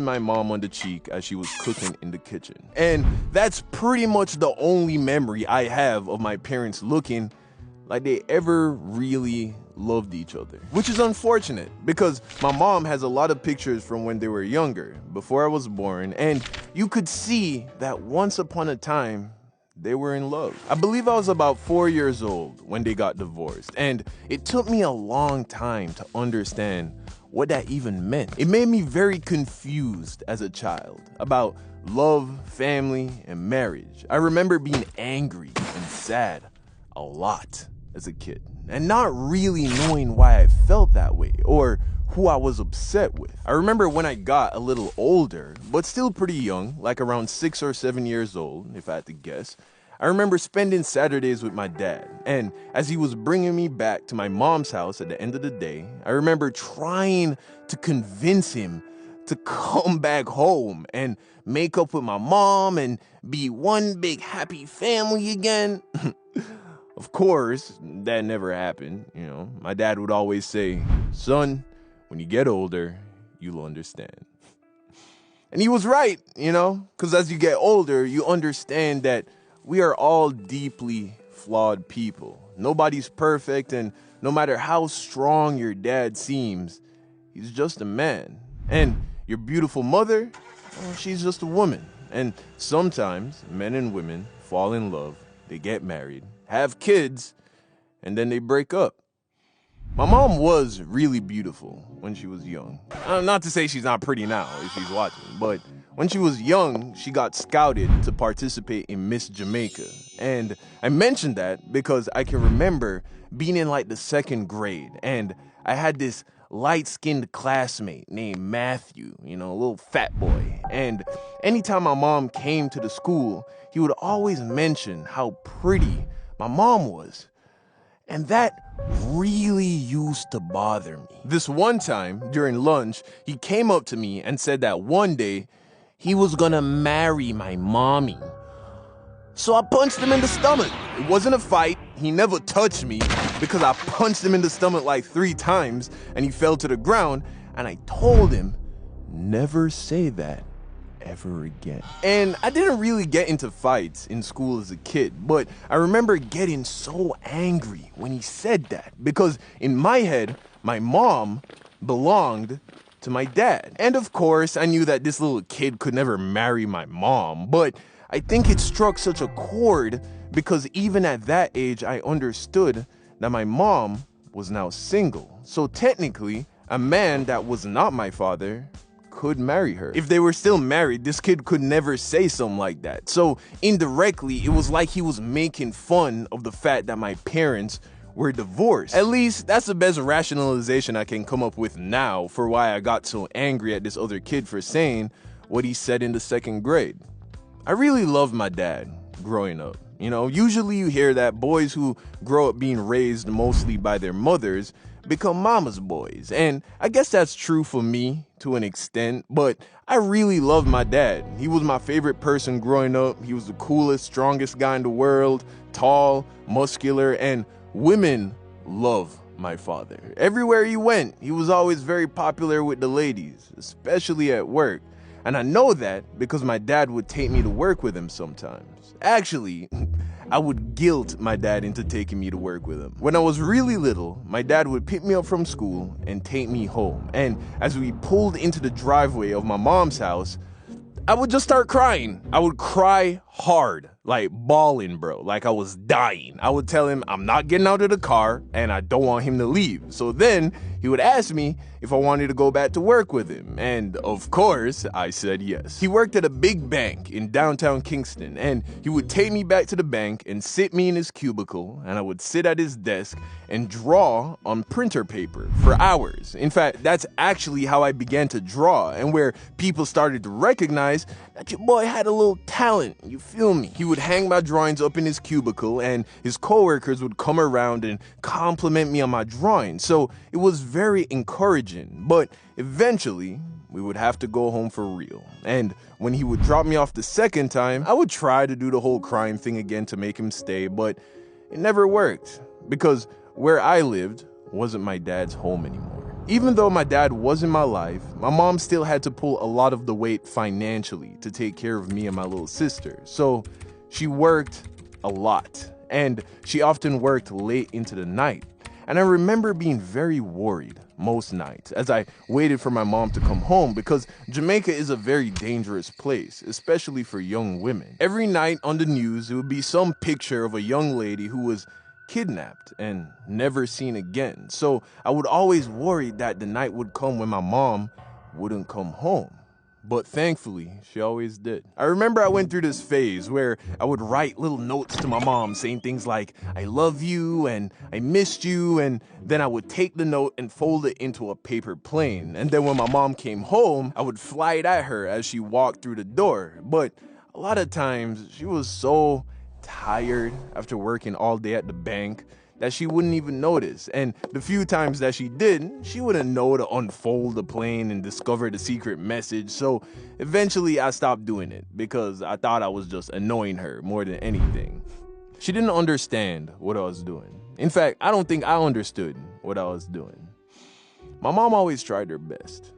my mom on the cheek as she was cooking in the kitchen. And that's pretty much the only memory I have of my parents looking like they ever really loved each other. Which is unfortunate because my mom has a lot of pictures from when they were younger, before I was born, and you could see that once upon a time, they were in love. I believe I was about 4 years old when they got divorced, and it took me a long time to understand what that even meant. It made me very confused as a child about love, family, and marriage. I remember being angry and sad a lot as a kid, and not really knowing why I felt that way or who I was upset with. I remember when I got a little older, but still pretty young, like around 6 or 7 years old, if I had to guess, I remember spending Saturdays with my dad, and as he was bringing me back to my mom's house at the end of the day, I remember trying to convince him to come back home and make up with my mom and be one big happy family again. Of course, that never happened, you know. My dad would always say, "Son, when you get older, you'll understand." And he was right, you know, because as you get older, you understand that we are all deeply flawed people. Nobody's perfect, and no matter how strong your dad seems, he's just a man. And your beautiful mother, well, she's just a woman. And sometimes men and women fall in love, they get married, have kids, and then they break up. My mom was really beautiful when she was young. Not to say she's not pretty now if she's watching, but when she was young, she got scouted to participate in Miss Jamaica. And I mentioned that because I can remember being in like the 2nd grade, and I had this light-skinned classmate named Matthew, you know, a little fat boy. And anytime my mom came to the school, he would always mention how pretty my mom was. And that really used to bother me. This one time, during lunch, he came up to me and said that one day he was gonna marry my mommy. So I punched him in the stomach. It wasn't a fight. He never touched me because I punched him in the stomach like 3 times and he fell to the ground, and I told him, never say that ever again. And I didn't really get into fights in school as a kid, but I remember getting so angry when he said that because in my head, my mom belonged to my dad. And of course, I knew that this little kid could never marry my mom, but I think it struck such a chord because even at that age, I understood that my mom was now single. So technically, a man that was not my father could marry her. If they were still married, this kid could never say something like that. So indirectly, it was like he was making fun of the fact that my parents were divorced. At least that's the best rationalization I can come up with now for why I got so angry at this other kid for saying what he said in the 2nd grade. I really loved my dad growing up. You know, usually you hear that boys who grow up being raised mostly by their mothers become mama's boys. And I guess that's true for me to an extent, but I really loved my dad. He was my favorite person growing up. He was the coolest, strongest guy in the world, tall, muscular, and women love my father. Everywhere he went, he was always very popular with the ladies, especially at work. And I know that because my dad would take me to work with him sometimes. Actually, I would guilt my dad into taking me to work with him. When I was really little, my dad would pick me up from school and take me home. And as we pulled into the driveway of my mom's house, I would just start crying. I would cry hard, like bawling, bro, like I was dying. I would tell him I'm not getting out of the car and I don't want him to leave. So then he would ask me if I wanted to go back to work with him. And of course, I said yes. He worked at a big bank in downtown Kingston, and he would take me back to the bank and sit me in his cubicle, and I would sit at his desk and draw on printer paper for hours. In fact, that's actually how I began to draw, and where people started to recognize that your boy had a little talent, you feel me? He would hang my drawings up in his cubicle, and his coworkers would come around and compliment me on my drawings. So it was very encouraging, but eventually we would have to go home for real. And when he would drop me off the 2nd time, I would try to do the whole crying thing again to make him stay, but it never worked because where I lived wasn't my dad's home anymore. Even though my dad was in my life, my mom still had to pull a lot of the weight financially to take care of me and my little sister. So she worked a lot, and she often worked late into the night. And I remember being very worried most nights as I waited for my mom to come home, because Jamaica is a very dangerous place, especially for young women. Every night on the news, it would be some picture of a young lady who was kidnapped and never seen again. So I would always worry that the night would come when my mom wouldn't come home. But thankfully, she always did. I remember I went through this phase where I would write little notes to my mom saying things like, "I love you," and "I missed you," and then I would take the note and fold it into a paper plane. And then when my mom came home, I would fly it at her as she walked through the door. But a lot of times, she was so tired after working all day at the bank that she wouldn't even notice. And the few times that she did, she wouldn't know to unfold the plane and discover the secret message. So eventually I stopped doing it because I thought I was just annoying her more than anything. She didn't understand what I was doing. In fact, I don't think I understood what I was doing. My mom always tried her best.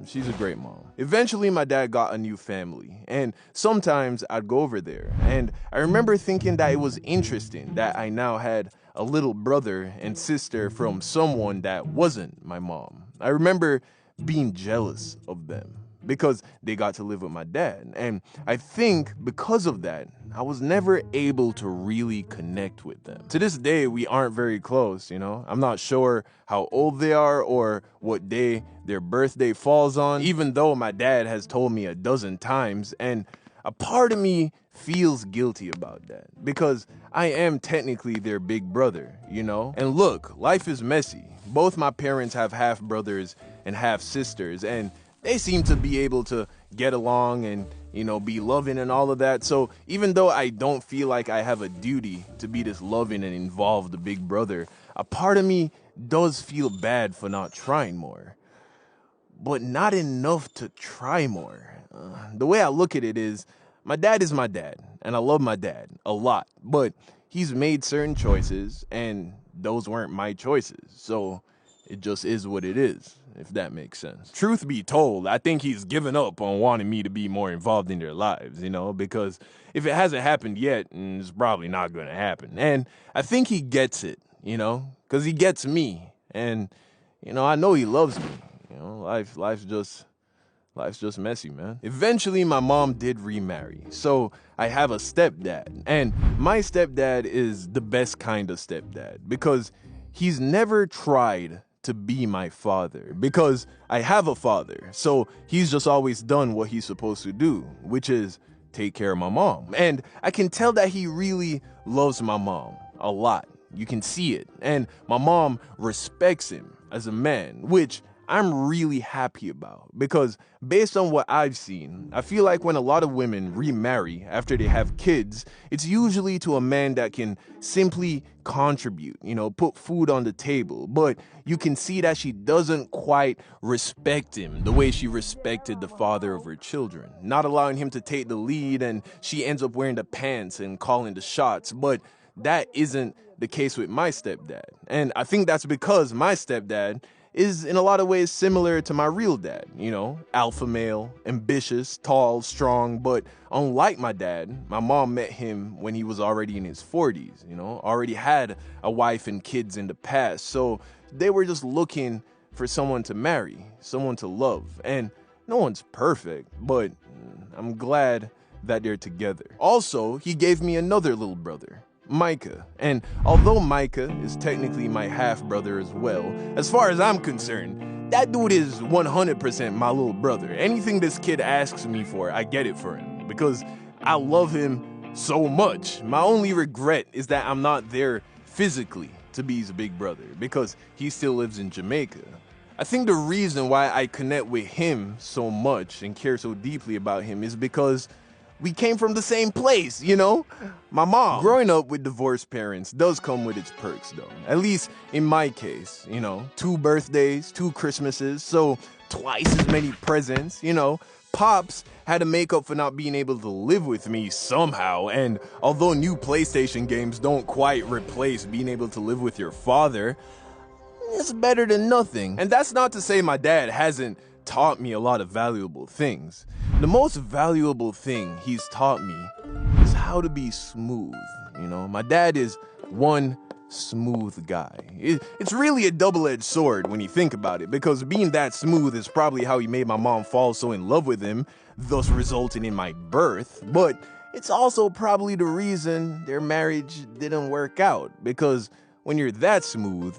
She's a great mom. Eventually, my dad got a new family, and sometimes I'd go over there. And I remember thinking that it was interesting that I now had a little brother and sister from someone that wasn't my mom. I remember being jealous of them because they got to live with my dad. And I think because of that, I was never able to really connect with them. To this day, we aren't very close, you know? I'm not sure how old they are or what day their birthday falls on, even though my dad has told me a dozen times. And a part of me feels guilty about that because I am technically their big brother, you know? And look, life is messy. Both my parents have half brothers and half sisters, and they seem to be able to get along and, you know, be loving and all of that. So even though I don't feel like I have a duty to be this loving and involved big brother, a part of me does feel bad for not trying more. But not enough to try more. The way I look at it is, my dad is my dad, and I love my dad a lot, but he's made certain choices, and those weren't my choices. So it just is what it is, if that makes sense. Truth be told, I think he's given up on wanting me to be more involved in their lives, you know, because if it hasn't happened yet, it's probably not going to happen. And I think he gets it, you know, because he gets me, and, you know, I know he loves me. You know, life's just messy, man. Eventually, my mom did remarry, so I have a stepdad. And my stepdad is the best kind of stepdad because he's never tried to be my father, because I have a father. So he's just always done what he's supposed to do, which is take care of my mom. And I can tell that he really loves my mom a lot. You can see it. And my mom respects him as a man, which I'm really happy about, because based on what I've seen, I feel like when a lot of women remarry after they have kids, it's usually to a man that can simply contribute, you know, put food on the table. But you can see that she doesn't quite respect him the way she respected the father of her children, not allowing him to take the lead, and she ends up wearing the pants and calling the shots. But that isn't the case with my stepdad. And I think that's because my stepdad is in a lot of ways similar to my real dad, you know, alpha male, ambitious, tall, strong. But unlike my dad, my mom met him when he was already in his 40s, you know, already had a wife and kids in the past. So they were just looking for someone to marry, someone to love. And no one's perfect, but I'm glad that they're together. Also, he gave me another little brother, Micah. And although Micah is technically my half-brother as well, as far as I'm concerned, that dude is 100% my little brother. Anything this kid asks me for, I get it for him, because I love him so much. My only regret is that I'm not there physically to be his big brother, because he still lives in Jamaica. I think the reason why I connect with him so much and care so deeply about him is because we came from the same place, you know? My mom. Growing up with divorced parents does come with its perks, though. At least in my case, you know, 2 birthdays, 2 Christmases, so twice as many presents, you know. Pops had to make up for not being able to live with me somehow, and although new PlayStation games don't quite replace being able to live with your father, it's better than nothing. And that's not to say my dad hasn't taught me a lot of valuable things. The most valuable thing he's taught me is how to be smooth. You know, my dad is one smooth guy. It's really a double-edged sword when you think about it, because being that smooth is probably how he made my mom fall so in love with him, thus resulting in my birth. But it's also probably the reason their marriage didn't work out, because when you're that smooth,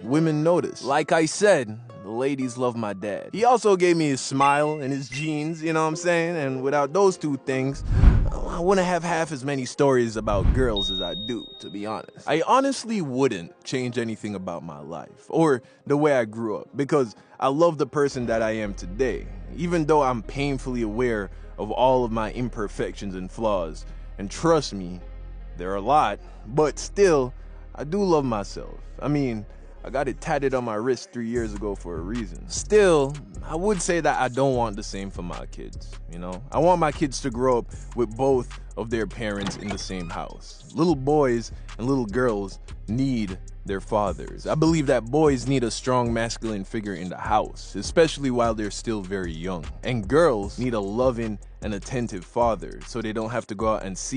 women notice. Like I said, the ladies love my dad. He also gave me his smile and his jeans, you know what I'm saying? And without those two things, I wouldn't have half as many stories about girls as I do, to be honest. I honestly wouldn't change anything about my life or the way I grew up, because I love the person that I am today, even though I'm painfully aware of all of my imperfections and flaws. And trust me, there are a lot, but still, I do love myself. I mean, I got it tatted on my wrist 3 years ago for a reason. Still, I would say that I don't want the same for my kids, you know? I want my kids to grow up with both of their parents in the same house. Little boys and little girls need their fathers. I believe that boys need a strong masculine figure in the house, especially while they're still very young. And girls need a loving and attentive father so they don't have to go out and seek